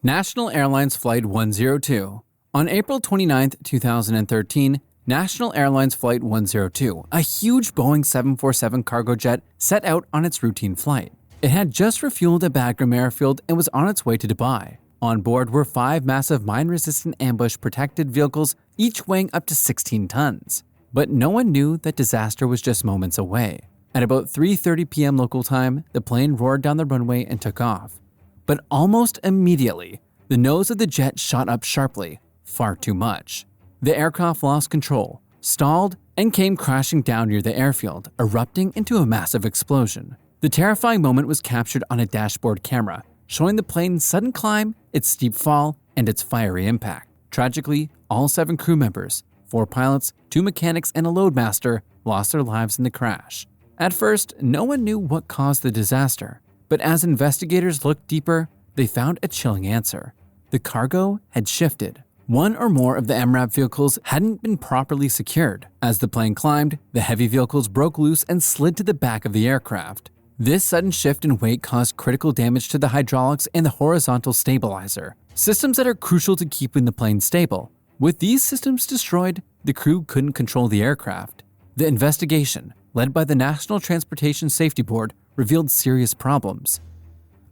National Airlines Flight 102. On April 29, 2013, National Airlines Flight 102, a huge Boeing 747 cargo jet, set out on its routine flight. It had just refueled at Bagram Airfield and was on its way to Dubai. On board were 5 massive mine-resistant ambush-protected vehicles, each weighing up to 16 tons. But no one knew that disaster was just moments away. At about 3:30 p.m. local time, the plane roared down the runway and took off. But almost immediately, the nose of the jet shot up sharply, far too much. The aircraft lost control, stalled, and came crashing down near the airfield, erupting into a massive explosion. The terrifying moment was captured on a dashboard camera, showing the plane's sudden climb, its steep fall, and its fiery impact. Tragically, all 7 crew members, 4 pilots, 2 mechanics, and a loadmaster lost their lives in the crash. At first, no one knew what caused the disaster. But as investigators looked deeper, they found a chilling answer. The cargo had shifted. One or more of the MRAP vehicles hadn't been properly secured. As the plane climbed, the heavy vehicles broke loose and slid to the back of the aircraft. This sudden shift in weight caused critical damage to the hydraulics and the horizontal stabilizer, systems that are crucial to keeping the plane stable. With these systems destroyed, the crew couldn't control the aircraft. The investigation, led by the National Transportation Safety Board, revealed serious problems.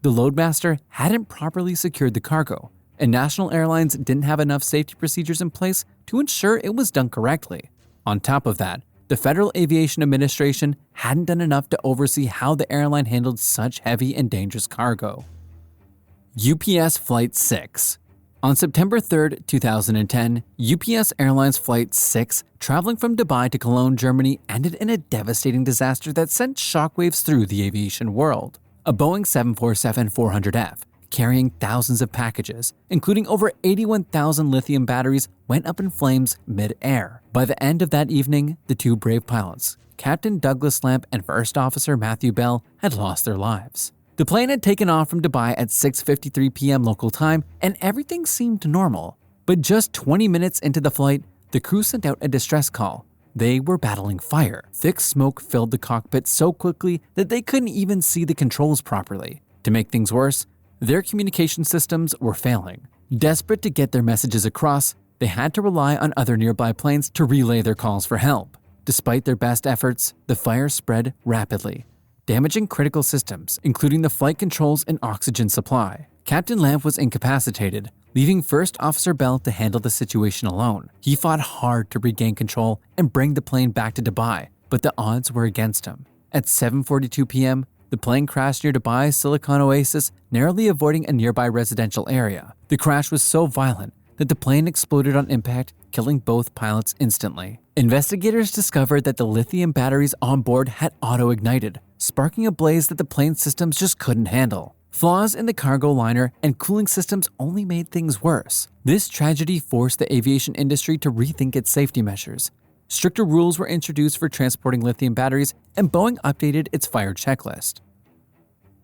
The loadmaster hadn't properly secured the cargo, and National Airlines didn't have enough safety procedures in place to ensure it was done correctly. On top of that, the Federal Aviation Administration hadn't done enough to oversee how the airline handled such heavy and dangerous cargo. UPS Flight 6. On September 3, 2010, UPS Airlines Flight 6, traveling from Dubai to Cologne, Germany, ended in a devastating disaster that sent shockwaves through the aviation world. A Boeing 747-400F, carrying thousands of packages, including over 81,000 lithium batteries, went up in flames mid-air. By the end of that evening, the 2 brave pilots, Captain Douglas Lamp and First Officer Matthew Bell, had lost their lives. The plane had taken off from Dubai at 6:53 p.m. local time, and everything seemed normal. But just 20 minutes into the flight, the crew sent out a distress call. They were battling fire. Thick smoke filled the cockpit so quickly that they couldn't even see the controls properly. To make things worse, their communication systems were failing. Desperate to get their messages across, they had to rely on other nearby planes to relay their calls for help. Despite their best efforts, the fire spread rapidly, damaging critical systems, including the flight controls and oxygen supply. Captain Lamp was incapacitated, leaving First Officer Bell to handle the situation alone. He fought hard to regain control and bring the plane back to Dubai, but the odds were against him. At 7:42 p.m., the plane crashed near Dubai's Silicon Oasis, narrowly avoiding a nearby residential area. The crash was so violent that the plane exploded on impact, killing both pilots instantly. Investigators discovered that the lithium batteries on board had auto-ignited, sparking a blaze that the plane's systems just couldn't handle. Flaws in the cargo liner and cooling systems only made things worse. This tragedy forced the aviation industry to rethink its safety measures. Stricter rules were introduced for transporting lithium batteries, and Boeing updated its fire checklist.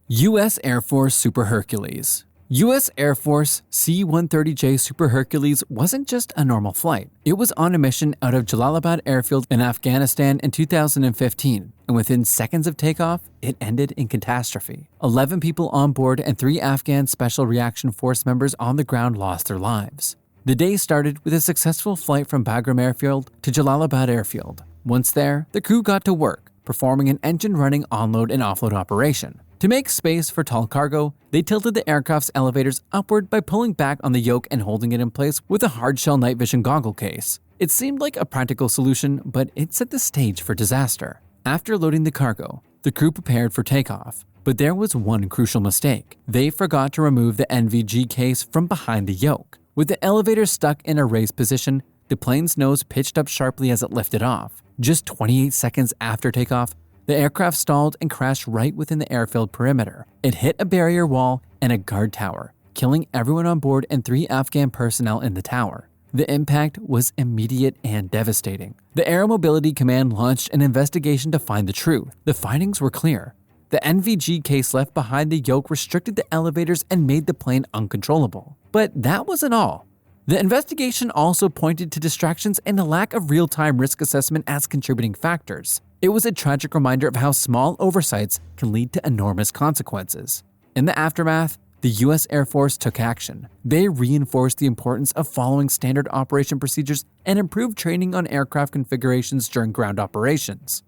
U.S. Air Force Super Hercules. U.S. Air Force C-130J Super Hercules wasn't just a normal flight. It was on a mission out of Jalalabad Airfield in Afghanistan in 2015, and within seconds of takeoff, it ended in catastrophe. 11 people on board and 3 Afghan Special Reaction Force members on the ground lost their lives. The day started with a successful flight from Bagram Airfield to Jalalabad Airfield. Once there, the crew got to work, performing an engine-running onload and offload operation. To make space for tall cargo, they tilted the aircraft's elevators upward by pulling back on the yoke and holding it in place with a hard-shell night vision goggle case. It seemed like a practical solution, but it set the stage for disaster. After loading the cargo, the crew prepared for takeoff. But there was one crucial mistake. They forgot to remove the NVG case from behind the yoke. With the elevator stuck in a raised position, the plane's nose pitched up sharply as it lifted off. Just 28 seconds after takeoff, the aircraft stalled and crashed right within the airfield perimeter. It hit a barrier wall and a guard tower, killing everyone on board and 3 Afghan personnel in the tower. The impact was immediate and devastating. The Air Mobility Command launched an investigation to find the truth. The findings were clear. The NVG case left behind the yoke restricted the elevators and made the plane uncontrollable. But that wasn't all. The investigation also pointed to distractions and a lack of real-time risk assessment as contributing factors. It was a tragic reminder of how small oversights can lead to enormous consequences. In the aftermath, the U.S. Air Force took action. They reinforced the importance of following standard operation procedures and improved training on aircraft configurations during ground operations.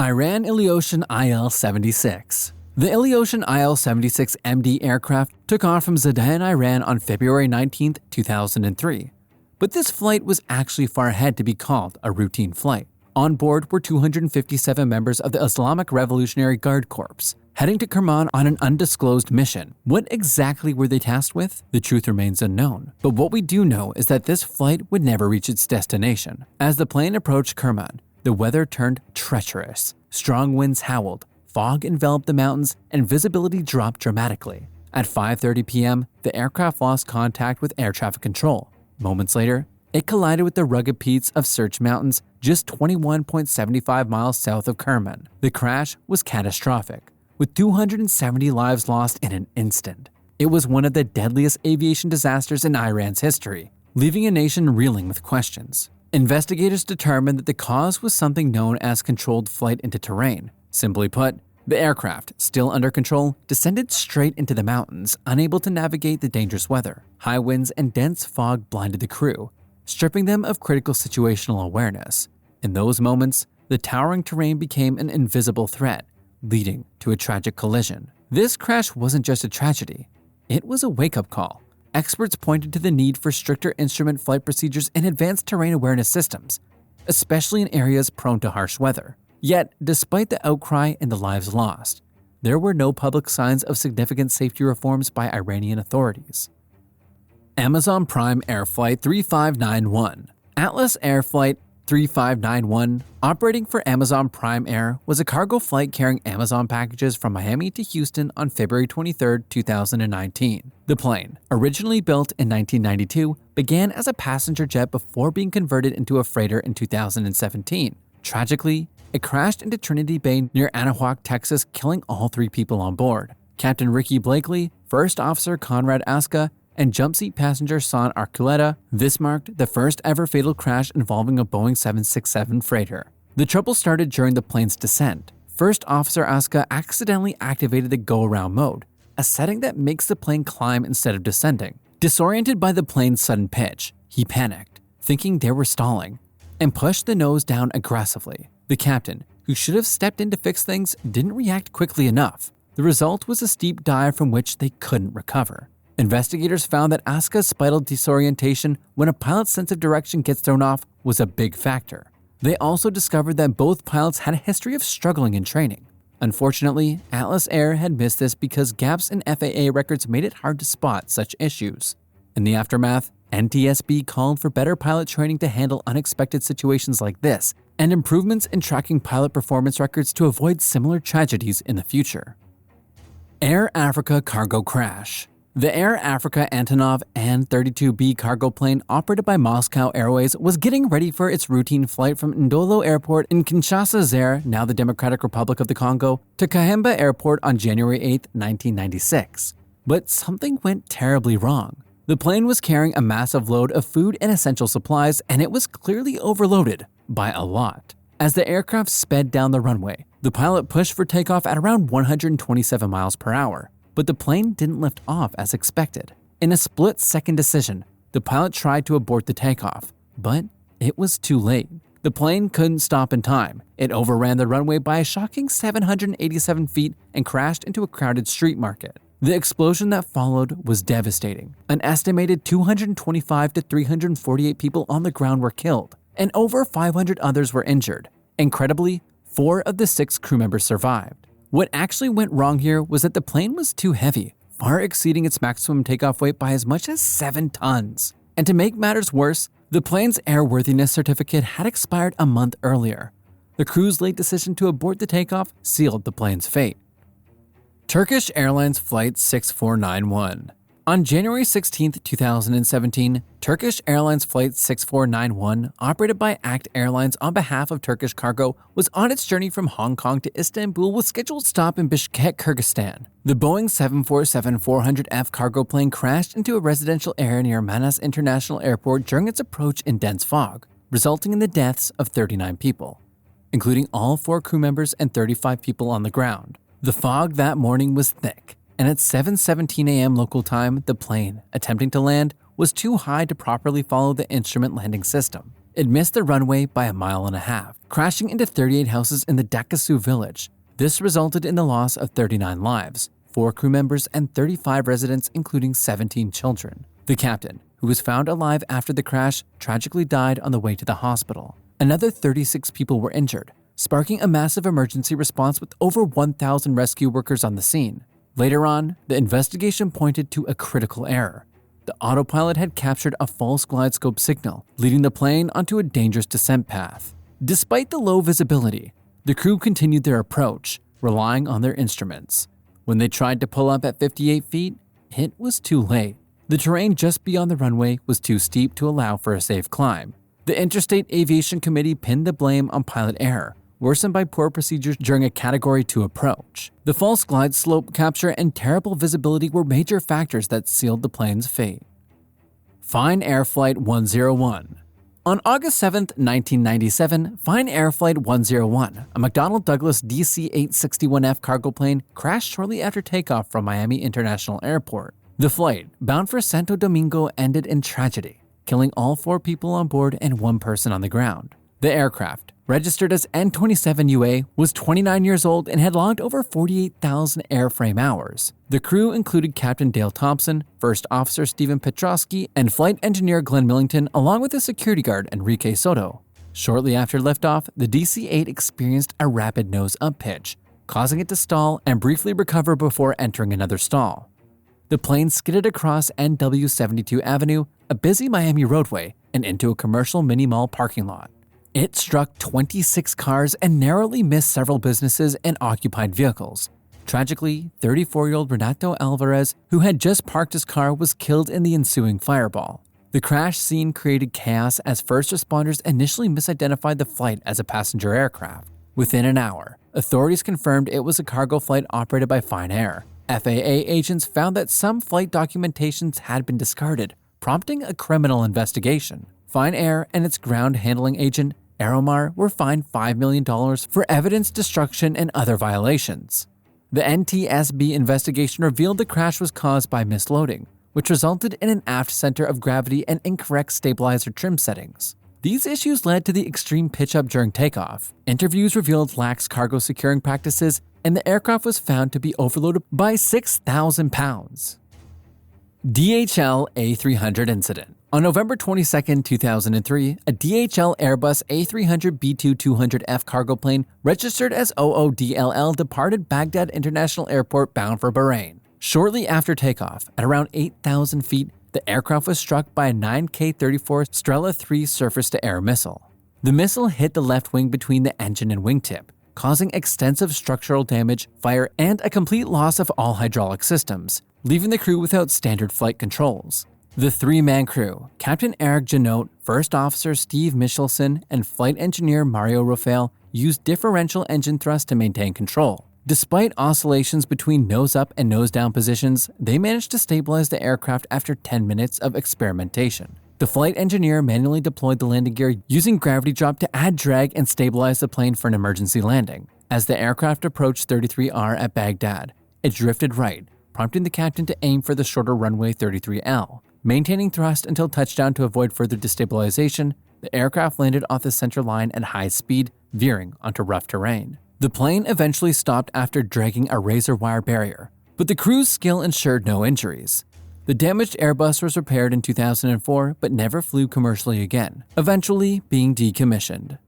Iran Ilyushin IL-76. The Ilyushin IL-76 MD aircraft took off from Zadan, Iran on February 19, 2003. But this flight was actually far ahead to be called a routine flight. On board were 257 members of the Islamic Revolutionary Guard Corps, heading to Kerman on an undisclosed mission. What exactly were they tasked with? The truth remains unknown. But what we do know is that this flight would never reach its destination. As the plane approached Kerman, the weather turned treacherous. Strong winds howled, fog enveloped the mountains, and visibility dropped dramatically. At 5:30 p.m., the aircraft lost contact with air traffic control. Moments later, it collided with the rugged peaks of Serch Mountains just 21.75 miles south of Kerman. The crash was catastrophic, with 270 lives lost in an instant. It was one of the deadliest aviation disasters in Iran's history, leaving a nation reeling with questions. Investigators determined that the cause was something known as controlled flight into terrain. Simply put, the aircraft, still under control, descended straight into the mountains, unable to navigate the dangerous weather. High winds and dense fog blinded the crew, stripping them of critical situational awareness. In those moments, the towering terrain became an invisible threat, leading to a tragic collision. This crash wasn't just a tragedy, it was a wake-up call. Experts pointed to the need for stricter instrument flight procedures and advanced terrain awareness systems, especially in areas prone to harsh weather. Yet, despite the outcry and the lives lost, there were no public signs of significant safety reforms by Iranian authorities. Amazon Prime Airflight 3591. Atlas Airflight 3591, operating for Amazon Prime Air, was a cargo flight carrying Amazon packages from Miami to Houston on February 23, 2019. The plane, originally built in 1992, began as a passenger jet before being converted into a freighter in 2017. Tragically, it crashed into Trinity Bay near Anahuac, Texas, killing all 3 people on board: Captain Ricky Blakely, First Officer Conrad Aska, and jumpseat passenger San Arculeta. This marked the first ever fatal crash involving a Boeing 767 freighter. The trouble started during the plane's descent. First Officer Aska accidentally activated the go-around mode, a setting that makes the plane climb instead of descending. Disoriented by the plane's sudden pitch, he panicked, thinking they were stalling, and pushed the nose down aggressively. The captain, who should have stepped in to fix things, didn't react quickly enough. The result was a steep dive from which they couldn't recover. Investigators found that Aska's spinal disorientation when a pilot's sense of direction gets thrown off was a big factor. They also discovered that both pilots had a history of struggling in training. Unfortunately, Atlas Air had missed this because gaps in FAA records made it hard to spot such issues. In the aftermath, NTSB called for better pilot training to handle unexpected situations like this, and improvements in tracking pilot performance records to avoid similar tragedies in the future. Air Africa cargo crash. The Air Africa Antonov An-32B cargo plane operated by Moscow Airways was getting ready for its routine flight from Ndolo Airport in Kinshasa, Zaire, now the Democratic Republic of the Congo, to Kahemba Airport on January 8, 1996. But something went terribly wrong. The plane was carrying a massive load of food and essential supplies, and it was clearly overloaded by a lot. As the aircraft sped down the runway, the pilot pushed for takeoff at around 127 miles per hour. But the plane didn't lift off as expected. In a split-second decision, the pilot tried to abort the takeoff, but it was too late. The plane couldn't stop in time. It overran the runway by a shocking 787 feet and crashed into a crowded street market. The explosion that followed was devastating. An estimated 225 to 348 people on the ground were killed, and over 500 others were injured. Incredibly, 4 of the 6 crew members survived. What actually went wrong here was that the plane was too heavy, far exceeding its maximum takeoff weight by as much as 7 tons. And to make matters worse, the plane's airworthiness certificate had expired a month earlier. The crew's late decision to abort the takeoff sealed the plane's fate. Turkish Airlines Flight 6491. On January 16, 2017, Turkish Airlines Flight 6491, operated by ACT Airlines on behalf of Turkish Cargo, was on its journey from Hong Kong to Istanbul with scheduled stop in Bishkek, Kyrgyzstan. The Boeing 747-400F cargo plane crashed into a residential area near Manas International Airport during its approach in dense fog, resulting in the deaths of 39 people, including all 4 crew members and 35 people on the ground. The fog that morning was thick, and at 7:17 a.m. local time, the plane, attempting to land, was too high to properly follow the instrument landing system. It missed the runway by 1.5 miles, crashing into 38 houses in the Dakasu village. This resulted in the loss of 39 lives, 4 crew members, and 35 residents, including 17 children. The captain, who was found alive after the crash, tragically died on the way to the hospital. Another 36 people were injured, sparking a massive emergency response with over 1,000 rescue workers on the scene. Later on, the investigation pointed to a critical error. The autopilot had captured a false glide scope signal, leading the plane onto a dangerous descent path. Despite the low visibility, the crew continued their approach, relying on their instruments. When they tried to pull up at 58 feet, it was too late. The terrain just beyond the runway was too steep to allow for a safe climb. The Interstate Aviation Committee pinned the blame on pilot error, worsened by poor procedures during a Category 2 approach. The false glide slope capture and terrible visibility were major factors that sealed the plane's fate. Fine Airflight 101. On August 7, 1997, Fine Airflight 101, a McDonnell Douglas DC-861F cargo plane, crashed shortly after takeoff from Miami International Airport. The flight, bound for Santo Domingo, ended in tragedy, killing all 4 people on board and 1 person on the ground. The aircraft, registered as N27UA, was 29 years old and had logged over 48,000 airframe hours. The crew included Captain Dale Thompson, First Officer Stephen Petrosky, and Flight Engineer Glenn Millington, along with the security guard Enrique Soto. Shortly after liftoff, the DC-8 experienced a rapid nose-up pitch, causing it to stall and briefly recover before entering another stall. The plane skidded across NW72 Avenue, a busy Miami roadway, and into a commercial mini-mall parking lot. It struck 26 cars and narrowly missed several businesses and occupied vehicles. Tragically, 34-year-old Renato Alvarez, who had just parked his car, was killed in the ensuing fireball. The crash scene created chaos as first responders initially misidentified the flight as a passenger aircraft. Within an hour, authorities confirmed it was a cargo flight operated by Fine Air. FAA agents found that some flight documentations had been discarded, prompting a criminal investigation. Fine Air and its ground handling agent, Aeromar, were fined $5 million for evidence destruction and other violations. The NTSB investigation revealed the crash was caused by misloading, which resulted in an aft center of gravity and incorrect stabilizer trim settings. These issues led to the extreme pitch-up during takeoff. Interviews revealed lax cargo securing practices, and the aircraft was found to be overloaded by 6,000 pounds. DHL A300 Incident. On November 22, 2003, a DHL Airbus A300 B2-200F cargo plane registered as OODLL departed Baghdad International Airport bound for Bahrain. Shortly after takeoff, at around 8,000 feet, the aircraft was struck by a 9K-34 Strela 3 surface-to-air missile. The missile hit the left wing between the engine and wingtip, causing extensive structural damage, fire, and a complete loss of all hydraulic systems, leaving the crew without standard flight controls. The 3-man crew, Captain Eric Janot, First Officer Steve Michelson, and Flight Engineer Mario Rafael, used differential engine thrust to maintain control. Despite oscillations between nose-up and nose-down positions, they managed to stabilize the aircraft after 10 minutes of experimentation. The flight engineer manually deployed the landing gear using gravity drop to add drag and stabilize the plane for an emergency landing. As the aircraft approached 33R at Baghdad, it drifted right, prompting the captain to aim for the shorter runway 33L. Maintaining thrust until touchdown to avoid further destabilization, the aircraft landed off the center line at high speed, veering onto rough terrain. The plane eventually stopped after dragging a razor wire barrier, but the crew's skill ensured no injuries. The damaged Airbus was repaired in 2004 but never flew commercially again, eventually being decommissioned.